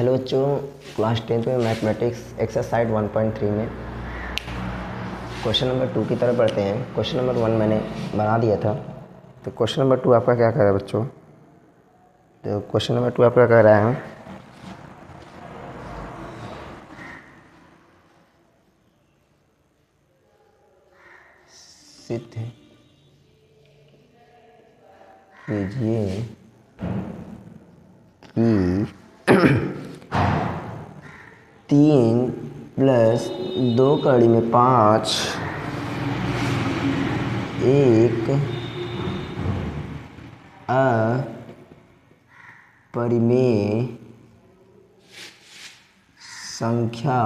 Hello बच्चों, class 10th में mathematics exercise 1.3 में क्वेश्चन नंबर 2 की तरफ बढ़ते हैं। क्वेश्चन नंबर 1 मैंने बना दिया था, तो क्वेश्चन नंबर 2 आपका क्या कर रहा है बच्चों? तो क्वेश्चन नंबर 2 आपका कह रहा है सिद्ध कीजिए कि 3 + 2 ^ 5 एक अपरिमेय संख्या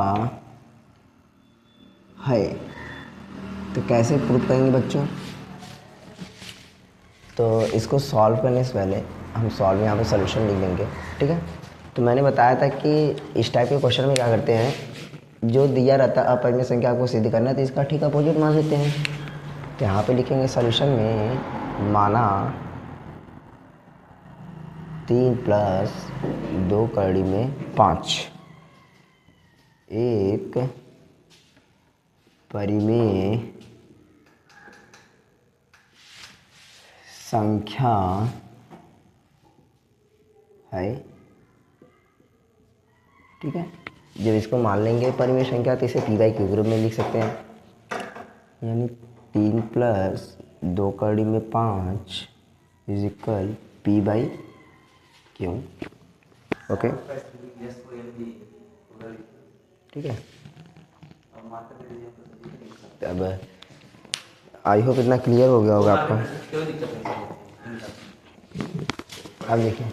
है। तो कैसे प्रूफ करेंगे बच्चों? तो इसको सॉल्व करने से पहले हम सॉल्व यहाँ पे सॉल्यूशन लिख देंगे, ठीक है। तो मैंने बताया था कि इस टाइप के क्वेश्चन में क्या करते हैं, जो दिया रहता है अपरिमेय संख्या को सिद्ध करना है तो इसका ठीक अपोजिट मान लेते हैं। तो यहाँ पे लिखेंगे सॉल्यूशन में माना 3 + 2 ^ 5 एक परिमेय संख्या है, ठीक है। जब इसको मान लेंगे परिमेय संख्या तो इसे p/q ग्रुप में लिख सकते हैं, यानी 3 + 2 ^ 5 = p/q। ओके, ठीक है। अब आई होप इतना क्लियर हो गया होगा आपको। अब देखिए,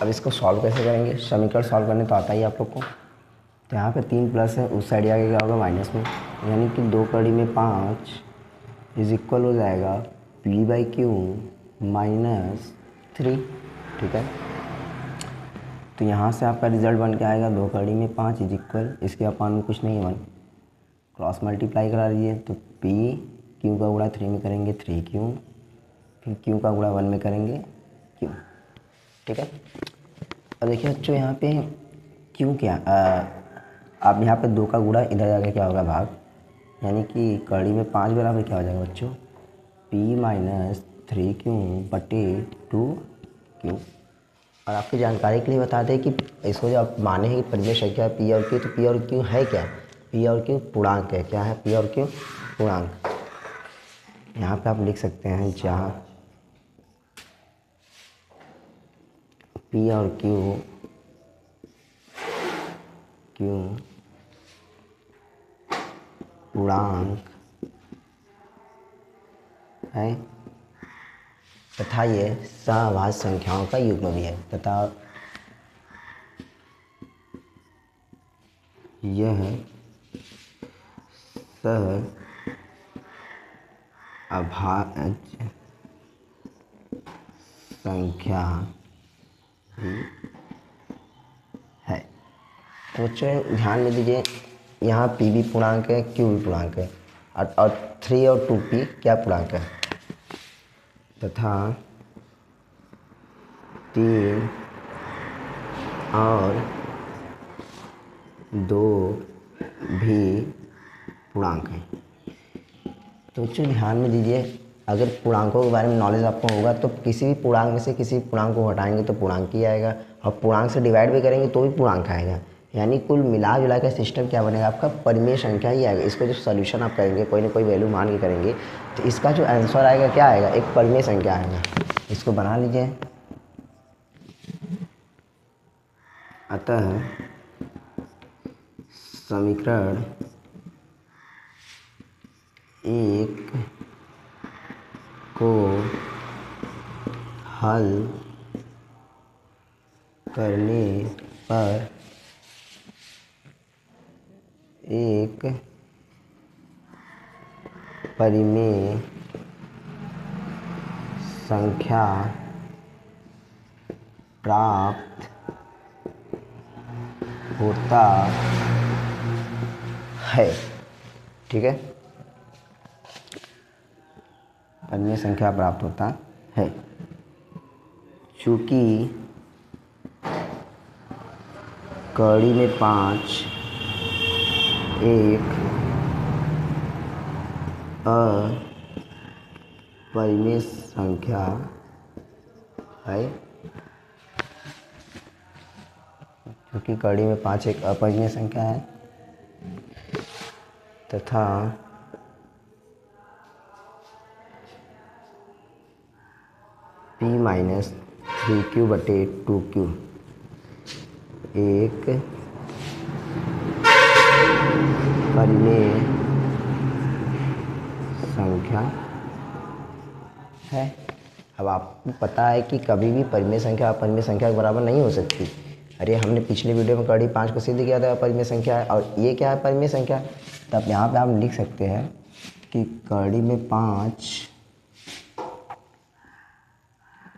अब इसको सॉल्व कैसे करेंगे? समीकरण सॉल्व करने तो आता ही आप लोग को। तो यहाँ पे 3 प्लस है, उस साइड आगे क्या होगा माइनस में, यानी कि 2 ^ 5 = हो जाएगा p/q -3, ठीक है। तो यहाँ से आपका रिजल्ट बन के आएगा 2 ^ 5 = इसके अपान में कुछ नहीं है 1, क्रॉस मल्टीप्लाई करा दीजिए तो p q का गुणा 3 में करेंगे 3q, फिर q का गुणा 1 में करेंगे q, ठीक है। अब देखिए बच्चों, यहाँ पे q क्या, आप यहाँ पे 2 का गुणा इधर जाके क्या होगा भाग, यानी कि कड़ी में 5 बराबर क्या हो जाएगा बच्चों, p - 3q/2q। और आपकी जानकारी के लिए बता दें कि इसको जो आप माने हैं कि परिमेय संख्या p और q, तो p और q है क्या? p और q पूर्णांक है। क्या है p और q? पूर्णांक। यहाँ पे आप लिख सकते हैं जहाँ p और q पूर्णांक है तथा ये सहभाज्य संख्याओं का युग्म भी है, तथा यह सहअभाज्य संख्या भी है। तो बच्चों ध्यान में दीजिए, यहाँ p भी पूर्णांक है, q भी पूर्णांक है, और 3 और 2p क्या पूर्णांक है, तथा 3 और 2 भी पूर्णांक है। तो बच्चों ध्यान में दीजिए, अगर पूर्णांकों के बारे में नॉलेज आपको होगा तो किसी भी पूर्णांक में से किसी पूर्णांक को हटाएंगे तो पूर्णांक ही आएगा, और पूर्णांक से डिवाइड भी करेंगे तो भी पूर्णांक आएगा, यानी कुल मिला जुला के सिस्टम क्या बनेगा आपका, परिमेय संख्या ही आएगा। इसको जो सोल्यूशन आप करेंगे कोई ना कोई वैल्यू मान के करेंगे तो इसका जो आंसर आएगा क्या आएगा, एक परिमेय संख्या आएगा। इसको बना लीजिए। अतः समीकरण 1 को हल करने पर एक परिमेय संख्या प्राप्त होता है, ठीक है। परिमेय संख्या प्राप्त होता है, चूँकि कड़ी में 5 एक अपरिमेय संख्या है, क्योंकि कड़ी में 5 एक अपरिमेय संख्या है तथा p-3q/2q एक परिमेय संख्या है। अब आपको पता है कि कभी भी परिमेय संख्या अपरिमेय संख्या के बराबर नहीं हो सकती। अरे हमने पिछले वीडियो में कड़ी 5 को सिद्ध किया था अपरिमेय संख्या है, और ये क्या है परिमेय संख्या। तब यहाँ पे आप लिख सकते हैं कि कड़ी में 5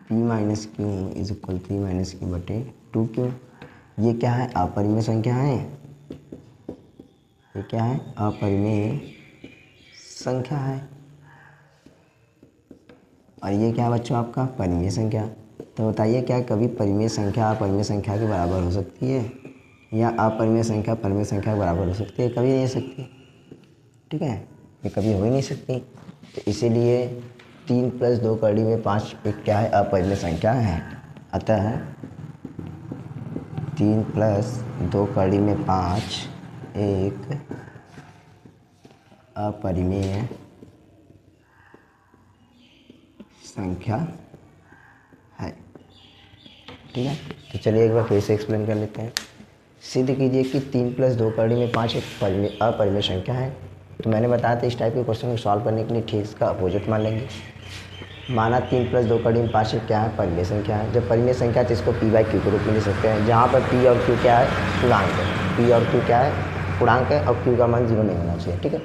p-q इज इक्वल 3-q/2q। ये क्या है अपरिमेय संख्या है, ये क्या है अपरिमेय संख्या है, और ये क्या है बच्चों आपका परिमेय संख्या। तो बताइए क्या कभी परिमेय संख्या अपरिमेय संख्या के बराबर हो सकती है, या अपरिमेय संख्या परिमेय संख्या के बराबर हो सकती है? कभी नहीं हो सकती, ठीक है, ये कभी हो ही नहीं सकती। तो इसीलिए 3 + 2 कड़ी में 5 एक क्या है अपरिमेय संख्या है। अतः 3 + 2 कड़ी में 5 एक अपरिमेय संख्या है, ठीक है। तो चलिए एक बार फिर से एक्सप्लेन कर लेते हैं। सिद्ध कीजिए कि 3 + 2 कड़ी में 5 एक अपरिमेय संख्या है। तो मैंने बताया था इस टाइप के क्वेश्चन को सॉल्व करने के लिए ठीक इसका अपोजिट मान लेंगे। माना 3 + 2 कड़ी में 5 एक क्या है परिमेय संख्या है। जब परिमेय संख्या है तो इसको p/q के रूप में लिख सकते हैं, जहाँ पर p और q क्या है पूर्णांक है, p और q क्या है पूर्णांक है, और q का मान 0 नहीं होना चाहिए, ठीक है।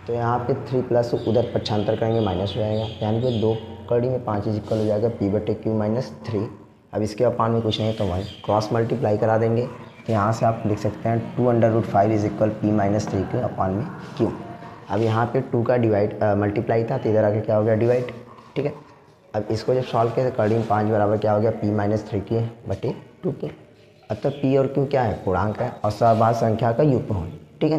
तो यहाँ पे 3 + उधर पक्षांतर करेंगे माइनस हो जाएगा, यानी कि 2 कड़ी में 5 इज इक्वल हो जाएगा p/q - 3। अब इसके अपान में कुछ नहीं है तो वहीं क्रॉस मल्टीप्लाई करा देंगे। तो यहाँ से आप लिख सकते हैं 2√5 इज इक्वल p - 3 अपान में q। अब यहाँ पे 2 का डिवाइड मल्टीप्लाई था तो इधर आके क्या हो गया डिवाइड, ठीक है। अब इसको जब सॉल्व किया तो कड़ी में 5 बराबर क्या हो गया p-3q/2q। अतः p और q क्या है पूर्णांक है और सहभाज्य संख्या का युग्म है, ठीक है।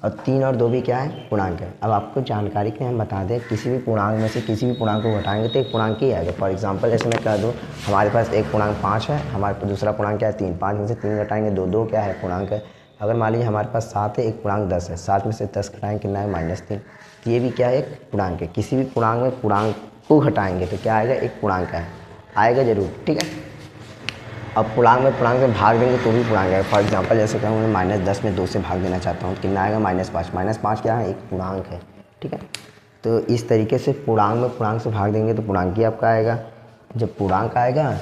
और 3 और 2 भी क्या है पूर्णांक है। अब आपको जानकारी के लिए हम बता दें किसी भी पूर्णांक में से किसी भी पूर्णांक को घटाएंगे तो एक पूर्णांक ही आएगा। फॉर एग्जांपल जैसे मैं कह दूँ हमारे पास एक पूर्णांक 5 है, हमारे पास दूसरा पूर्णांक क्या है 3, 5 में से 3 घटाएंगे 2, 2 क्या है पूर्णांक है। अगर मान लीजिए हमारे पास 7 है, एक पूर्णांक 10 है, 7 में से 10 घटाएंगे कितना है -3, तो ये भी क्या है एक पूर्णांक है। किसी भी पूर्णांक में पूर्णांक को घटाएंगे तो क्या आएगा एक पूर्णांक है, आएगा जरूर, ठीक है। अब पूर्णांक में पूर्णांक से भाग देंगे तो भी पूर्णांक है। फॉर एग्जांपल जैसे कहूँ मैं -10 में 2 से भाग देना चाहता हूँ तो कितना आएगा -5, -5 क्या है एक पूर्णांक है, ठीक है। तो इस तरीके से पूर्णांक में पूर्णांक से भाग देंगे तो पूर्णांक ही आपका आएगा। जब पूर्णांक आएगा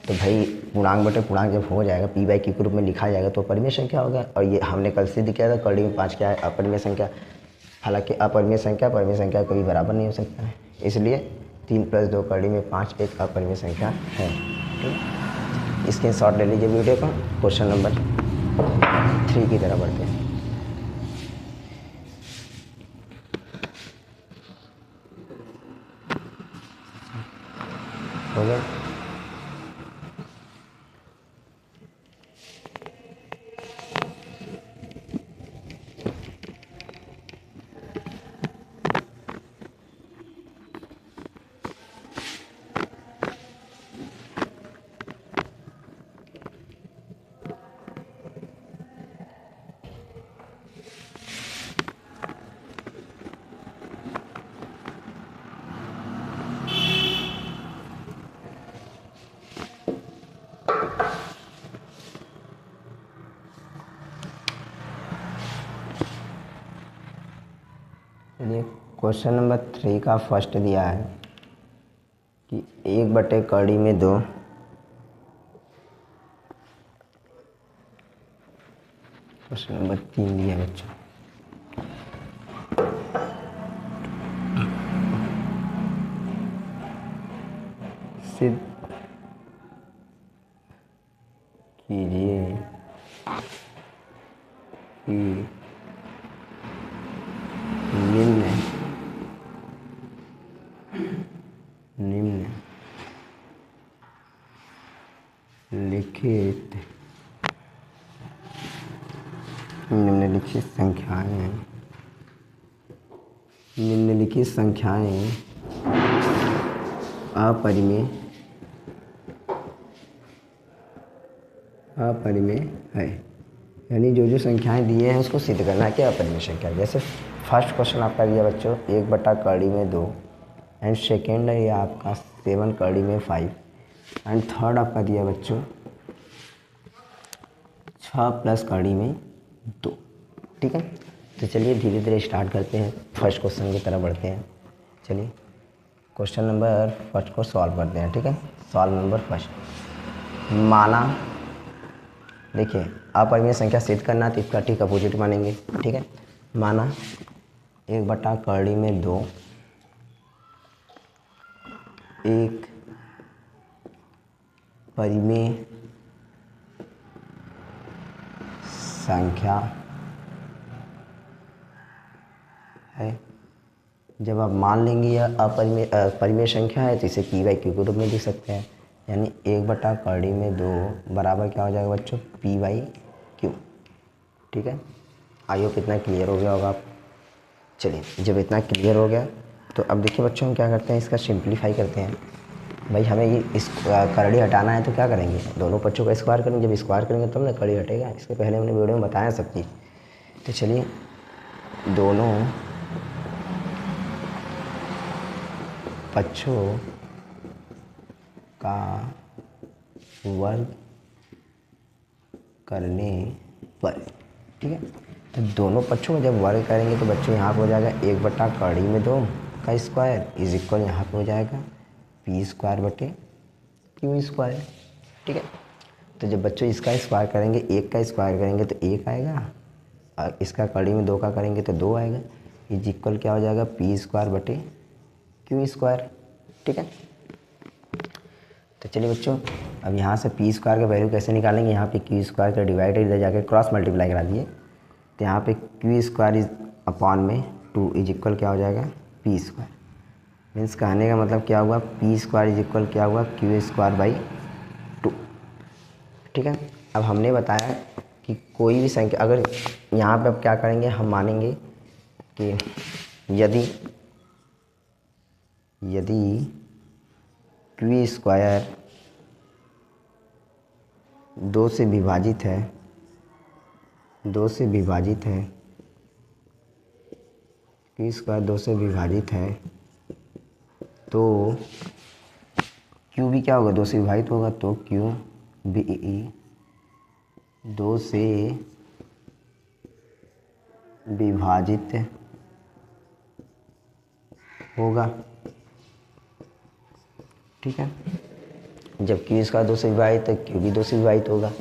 तो भाई पूर्णांक बटे पूर्णांक जब हो जाएगा p/q के रूप में लिखा जाएगा तो अपरिमेय संख्या होगा। और ये हमने कल सिद्ध किया था कड़ी में 5 क्या है अपरिमेय संख्या। हालांकि अपरिमेय संख्या परिमेय संख्या कभी बराबर नहीं हो सकता है, इसलिए 3 + 2 कड़ी में 5 एक अपरिमेय संख्या है, ठीक है। स्क्रीनशॉट ले लीजिए वीडियो का। क्वेश्चन नंबर 3 की तरफ बढ़ते हैं। हो गया। चलिए क्वेश्चन नंबर 3 का फर्स्ट दिया है कि 1/कड़ी में 2 क्वेश्चन नंबर 3 दिया है बच्चों। सिद्ध कीजिए कि निम्नलिखित निम्नलिखित संख्याएं अपरिमेय है। यानी जो जो संख्याएं दी हैं उसको सिद्ध करना है कि अपरिमेय संख्या है। जैसे फर्स्ट क्वेश्चन आपका दिया बच्चों 1/2 एंड सेकेंड है ये आपका 7/5 एंड थर्ड आपका दिया बच्चों 6+2। ठीक है, तो चलिए धीरे धीरे स्टार्ट करते हैं, फर्स्ट क्वेश्चन की तरफ बढ़ते हैं। चलिए क्वेश्चन नंबर फर्स्ट को सॉल्व करते हैं। ठीक है, सॉल्व नंबर फर्स्ट। माना, देखिए अपरिमेय संख्या सिद्ध करना तो इसका ठीक अपोजिट मानेंगे। ठीक है, माना 1/2 एक परिमेय संख्या है। जब आप मान लेंगे यह परिमेय संख्या है तो इसे p/q के रूप में लिख सकते हैं। यानी 1/2 बराबर क्या हो जाएगा बच्चों, p/q। ठीक है, आई होप इतना क्लियर हो गया होगा आप। चलिए जब इतना क्लियर हो गया तो अब देखिए बच्चों हम क्या करते हैं, इसका सिंप्लीफाई करते हैं। भाई हमें ये इस कड़ी हटाना है तो क्या करेंगे, दोनों पक्षों का स्क्वायर करेंगे। जब स्क्वायर करेंगे तब ना कड़ी हटेगा। इसके पहले हमने वीडियो में बताया सब चीज़। तो चलिए दोनों पक्षों का वर्ग करने पर, ठीक है, तो दोनों पक्षों में जब वर्ग करेंगे तो बच्चों यहाँ पर हो जाएगा 1/2 का स्क्वायर इज इक्वल यहाँ पर हो जाएगा p²/q²। ठीक है, तो जब बच्चों इसका स्क्वायर करेंगे, 1 का स्क्वायर करेंगे तो 1 आएगा और इसका कड़ी में 2 का करेंगे तो 2 आएगा। इज इक्वल क्या हो जाएगा, p²/q²। ठीक है, तो चलिए बच्चों अब यहाँ से p² का वैल्यू कैसे निकालेंगे। यहाँ पे q² का डिवाइड इधर जाके क्रॉस मल्टीप्लाई करा दिए तो यहाँ पे q² इज इक्वल क्या हो जाएगा, p²। मीन्स कहने का मतलब क्या हुआ, p² इज इक्वल क्या हुआ, q²/2। ठीक है, अब हमने बताया कि कोई भी संख्या अगर यहाँ पे अब क्या करेंगे, हम मानेंगे कि यदि q² 2 से विभाजित है, q² 2 से विभाजित है तो q भी क्या होगा, 2 से विभाजित होगा। तो q भी 2 से विभाजित होगा। ठीक है, जब q² 2 से विभाजित है q भी 2 से विभाजित होगा।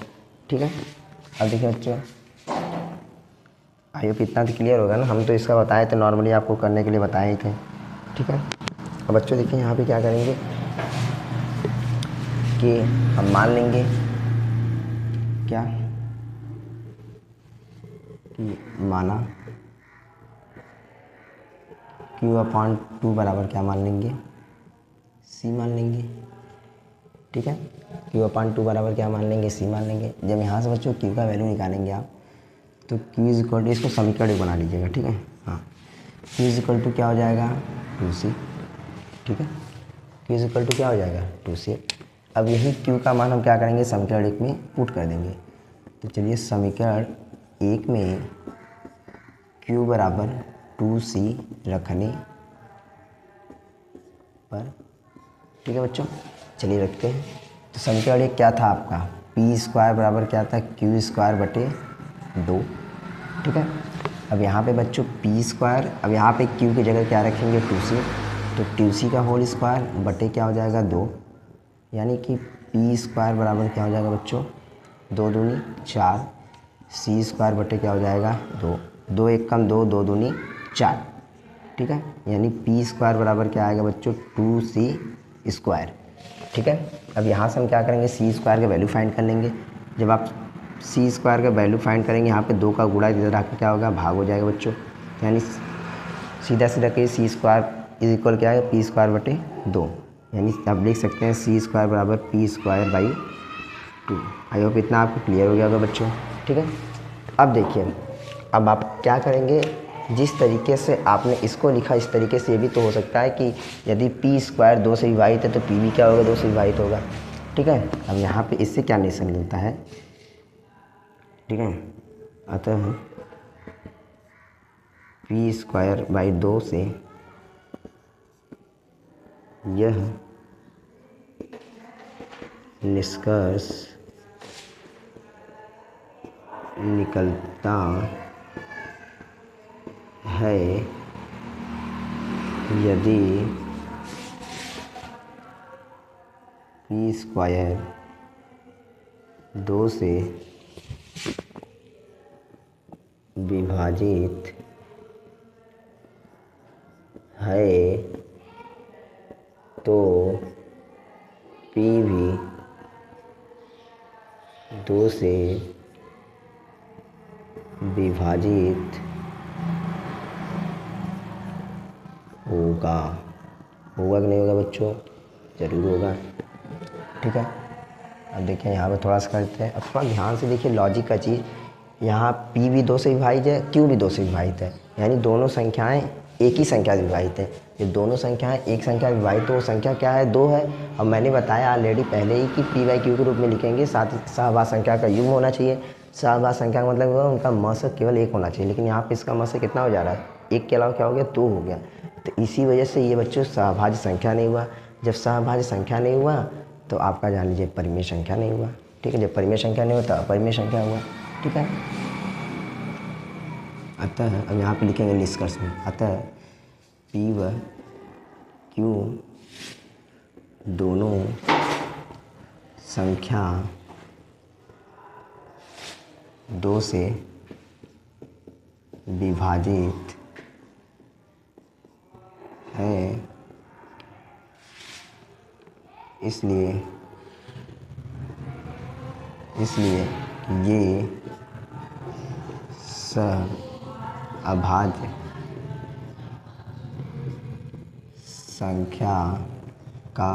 ठीक है, अब देखिए बच्चों आई होप इतना तो क्लियर होगा ना। हम तो इसका बताए थे, नॉर्मली आपको करने के लिए बताए ही थे। ठीक है, अब बच्चों देखिए यहाँ पे क्या करेंगे कि हम मान लेंगे क्या कि माना q/2 बराबर क्या मान लेंगे, c मान लेंगे। ठीक है, q/2 बराबर क्या मान लेंगे, c मान लेंगे। जब यहाँ से बच्चों q का वैल्यू निकालेंगे आप तो q इज इक्वल टू, इसको समीकरण बना लीजिएगा। ठीक है, हाँ, q इज इक्वल टू क्या हो जाएगा, 2c। ठीक है, q इज इक्वल टू क्या हो जाएगा, 2c। अब यही q का मान हम क्या करेंगे, समीकरण 1 में पुट कर देंगे। तो चलिए समीकरण 1 में q बराबर 2c रखने पर, ठीक है बच्चों, चलिए रखते हैं। तो समीकरण 1 क्या था आपका, p² बराबर क्या था, q²/2। ठीक है, अब यहाँ पे बच्चों p², अब यहाँ पे q की जगह क्या रखेंगे, 2c। तो 2c का होल स्क्वायर बटे क्या हो जाएगा, 2। यानी कि p² बराबर क्या हो जाएगा बच्चों, 2 दूनी 4, c² बटे क्या हो जाएगा, 2। 2 1 कम 2, 2 दूनी 4। ठीक है, यानी p² बराबर क्या आएगा बच्चों, 2c²। ठीक है, अब यहाँ से हम क्या करेंगे, c² का वैल्यू फाइंड कर लेंगे। जब आप c² का वैल्यू फाइंड करेंगे, यहाँ पे 2 का गुणा इधर आकर क्या होगा, भाग हो जाएगा बच्चों। यानी सीधा सीधा के c² इज इक्वल क्या है, p²/2। यानी आप लिख सकते हैं c² बराबर p²/2। आई होप इतना आपको क्लियर हो गया होगा बच्चों। ठीक है, अब देखिए अब आप क्या करेंगे, जिस तरीके से आपने इसको लिखा इस तरीके से ये भी तो हो सकता है कि यदि पी स्क्वायर 2 से विभाजित है तो पी भी क्या होगा, 2 से विभाजित होगा। ठीक है, अब यहाँ पे इससे क्या निष्कर्ष मिलता है, ठीक है, अतः पी स्क्वायर बाई 2 से यह निष्कर्ष निकलता है यदि पी स्क्वायर 2 से विभाजित है तो पी भी 2 से विभाजित होगा। होगा कि नहीं होगा बच्चों, जरूर होगा। ठीक है, अब देखिए यहाँ पे थोड़ा सा करते हैं। अब थोड़ा ध्यान से देखिए लॉजिक का चीज़, यहाँ p भी 2 से विभाजित है, q भी 2 से विभाजित है, यानी दोनों संख्याएं एक ही संख्या से विभाजित है। ये दोनों संख्याएं एक संख्या विभाजित तो वो संख्या क्या है, 2 है। अब मैंने बताया ऑलरेडी पहले ही कि p बाई क्यू के रूप में लिखेंगे, साथ ही सहभाज्य संख्या का युग्म होना चाहिए। सहभाज्य संख्या का मतलब उनका मसक केवल 1 होना चाहिए, लेकिन यहाँ पे इसका मसक कितना हो जा रहा है, 1 के अलावा क्या हो गया, 2 हो गया। तो इसी वजह से ये बच्चों सहभाज्य संख्या नहीं हुआ। जब सहभाज्य संख्या नहीं हुआ तो आपका जान लीजिए परिमेय संख्या नहीं हुआ। ठीक है, जब परिमेय संख्या नहीं होता अपरिमेय संख्या हुआ। ठीक है, अतः अब यहाँ पे लिखेंगे निष्कर्ष में, अतः पी व क्यू दोनों संख्या 2 से विभाजित है, इसलिए ये सहअभाज्य संख्या का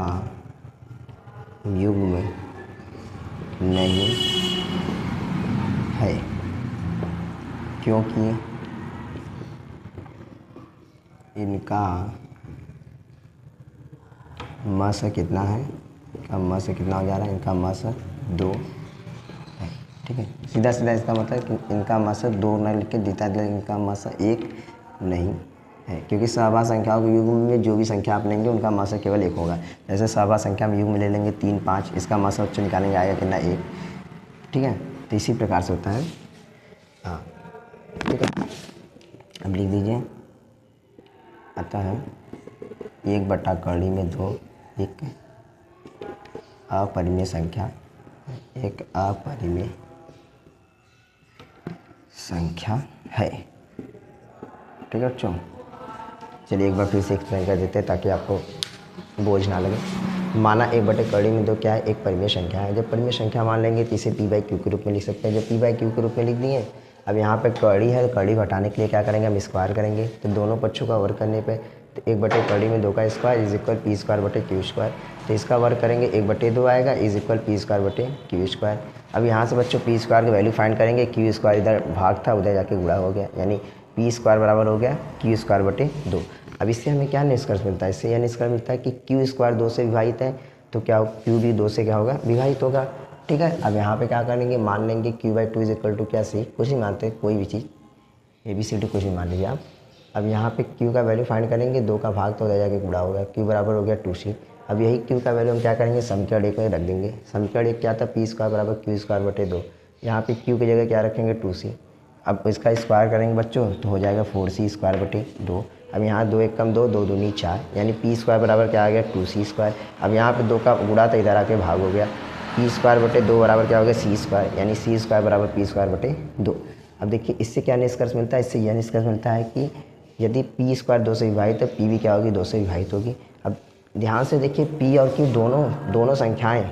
युग्म नहीं है, क्योंकि इनका मस कितना है, इनका मस कितना हो जा रहा है, इनका मस 2 है। ठीक है, सीधा सीधा इसका मतलब कि इनका मस 2 न लिख के देता है, इनका मस 1 नहीं है, क्योंकि सहभाज्य संख्याओं के युग्म में जो भी संख्या आप लेंगे उनका मस केवल 1 होगा। जैसे सहभाज्य संख्या में युग्म ले लेंगे 3, 5, इसका मस बच्चों निकालेंगे आएगा कितना, 1। ठीक है, तो इसी प्रकार से होता है। हाँ ठीक है, अब लिख दीजिए, अतः 1/2 एक अपरिमेय संख्या, एक अपरिमेय संख्या है। ठीक है बच्चों, चलिए एक बार फिर से एक्सप्लेन कर देते हैं ताकि आपको बोझ ना लगे। माना 1/2 क्या है, एक परिमेय संख्या है। जब परिमेय संख्या मान लेंगे तो इसे पी बाई क्यू के रूप में लिख सकते हैं। जब पी बाई क्यू के रूप में लिख दिए, अब यहाँ पे कड़ी है, कड़ी घटाने के लिए क्या करेंगे, हम स्क्वायर करेंगे। तो दोनों पक्षों का वर्ग करने पे तो 1/2 का square is equal P square बटे क्यू स्क्वायर। तो इसका वर्ग करेंगे 1/2 आएगा इज इक्वल पी स्क्वायर बटे क्यू स्क्वायर। अब यहाँ से बच्चों पी स्क्वायर की वैल्यू फाइंड करेंगे, क्यू स्क्वायर इधर भाग था उधर जाके गुणा हो गया, यानी पी स्क्वायर बराबर हो गया क्यू स्क्वायर बटे 2। अब इससे हमें क्या निष्कर्ष मिलता है, इससे यह निष्कर्ष मिलता है कि क्यू स्क्वायर 2 से विभाजित है, तो क्या क्यू भी 2 से क्या होगा, विभाजित होगा। ठीक है, अब यहाँ पे क्या करेंगे, मान लेंगे q/2 इज इक्वल टू क्या, सी, कुछ ही मानते हैं, कोई भी चीज़ ABCD कुछ भी मान लीजिए आप। अब यहाँ पे q का वैल्यू फाइंड करेंगे, 2 का भाग तो उधर जाके गुणा हो गया, q बराबर हो गया 2c। अब यही q का वैल्यू हम क्या करेंगे, समीकरण 1 में रख देंगे। समीकरण 1 क्या था, पी स्क्वायर बराबर क्यू स्क्वायर बटे 2। यहाँ पे q की जगह क्या रखेंगे, 2c। अब इसका स्क्वायर करेंगे बच्चों तो हो जाएगा 4c स्क्वायर बटे 2। अब यहाँ 2 1 कम 2, 2 दूनी 4, यानी पी स्क्वायर बराबर क्या आ गया, 2c स्क्वायर। अब यहाँ पे 2 का गुणा था इधर आके भाग हो गया, पी स्क्वायर बटे 2 बराबर क्या हो गया, सी स्क्वायर, यानी सी स्क्वायर बराबर पी स्क्वायर बटे 2। अब देखिए इससे क्या निष्कर्ष मिलता है, इससे यह निष्कर्ष मिलता है कि यदि पी स्क्वायर 2 से विभाजित है, पी भी क्या होगी, 2 से विभाजित होगी। अब ध्यान से देखिए पी और क्यू दोनों संख्याएं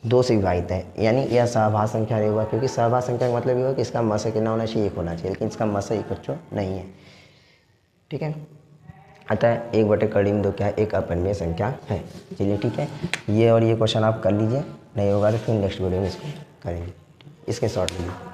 2 से विभाजित है, यानी यह सहभाज्य संख्या नहीं हुआ, क्योंकि सहभाज्य संख्या का मतलब ये हुआ कि इसका मस कितना होना चाहिए, 1 होना चाहिए, लेकिन इसका मस 1 बच्चों नहीं है। ठीक है, अतः 1/2 क्या है, एक अपरिमेय संख्या है। चलिए ठीक है, ये और ये क्वेश्चन आप कर लीजिए, नहीं होगा तो फिर नेक्स्ट वीडियो में इसको करेंगे। इसके शॉर्ट लीजिए।